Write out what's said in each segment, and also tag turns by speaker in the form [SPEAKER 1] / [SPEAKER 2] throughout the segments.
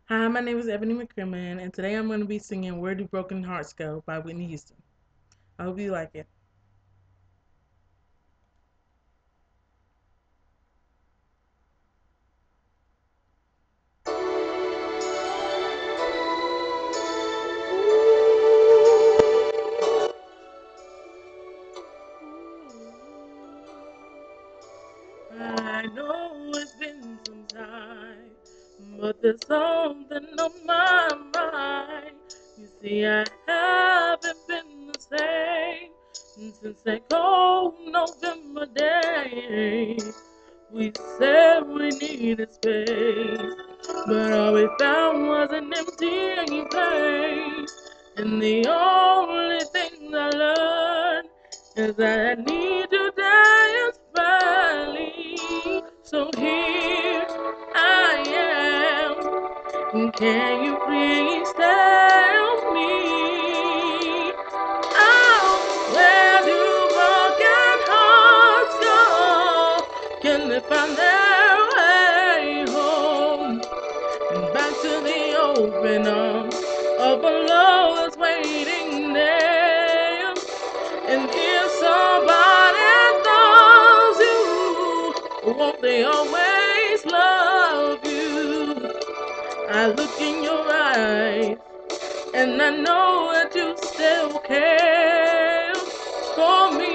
[SPEAKER 1] Hi, my name is Ebony McCrimmon, and today I'm going to be singing Where Do Broken Hearts Go by Whitney Houston. I hope you like it. I know it's been some time, but there's something on my mind. You see, I haven't been the same since that cold November day. We said we needed space, but all we found was an empty place. And the only thing I learned is that I need to dance badly. So here I am. And can you please tell me, oh, where do broken hearts go? Can they find their way home? And back to the open arms of a love that's waiting there. And if somebody loves you, won't they always love you? I look in your eyes, and I know that you still care for me.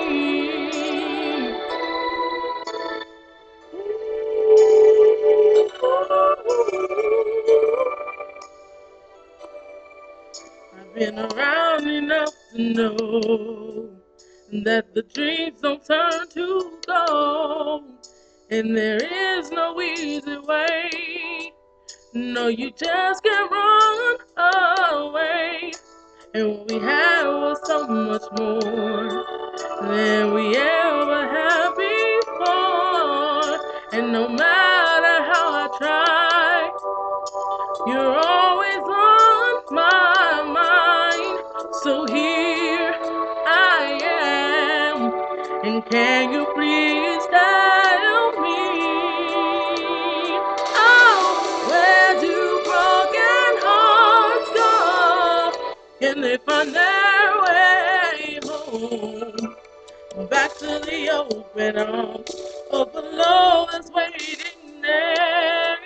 [SPEAKER 1] I've been around enough to know that the dreams don't turn to gold, and there is no easy way. No, you just can't run away. And what we had was so much more than we ever had before. And no matter how I try, you're always on my mind. So here I am. And can you please tell me, oh, where do broken hearts go? Can they find their way home? Back to the open arms of the love that's waiting there.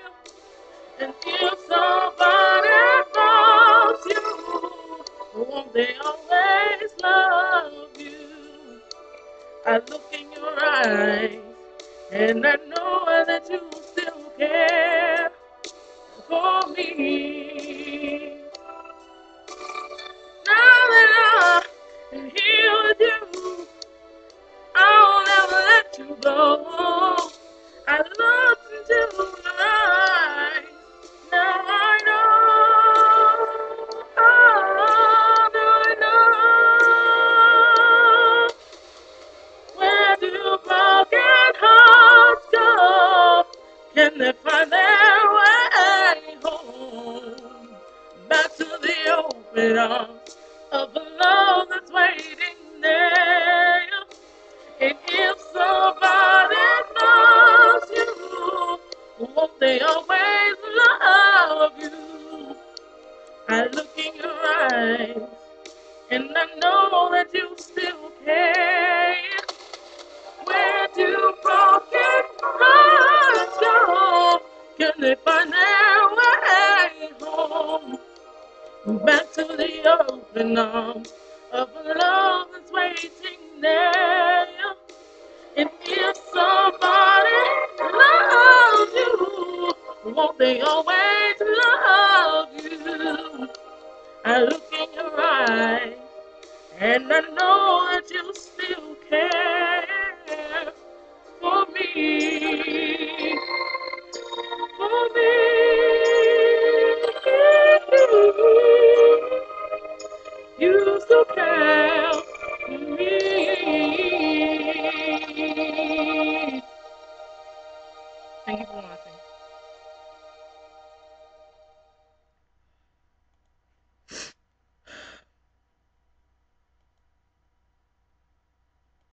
[SPEAKER 1] And if somebody loves you, won't they always love you? I look in your eyes, and I know that you still care for me. Now that I'm here with you, I'll never let you go. I look into your eyes. Now I know. Oh, now I know. Where do broken hearts go? Can they find their way home? Back to the open arms of a love that's waiting there. And if somebody loves you, won't they always love you? I look in your eyes, and I know that you still care. Where do broken hearts go? Can they find their way home? Back to the open arms of a love that's waiting there. And if somebody loves you, won't they always love you? I look in your eyes, and I know that you still care.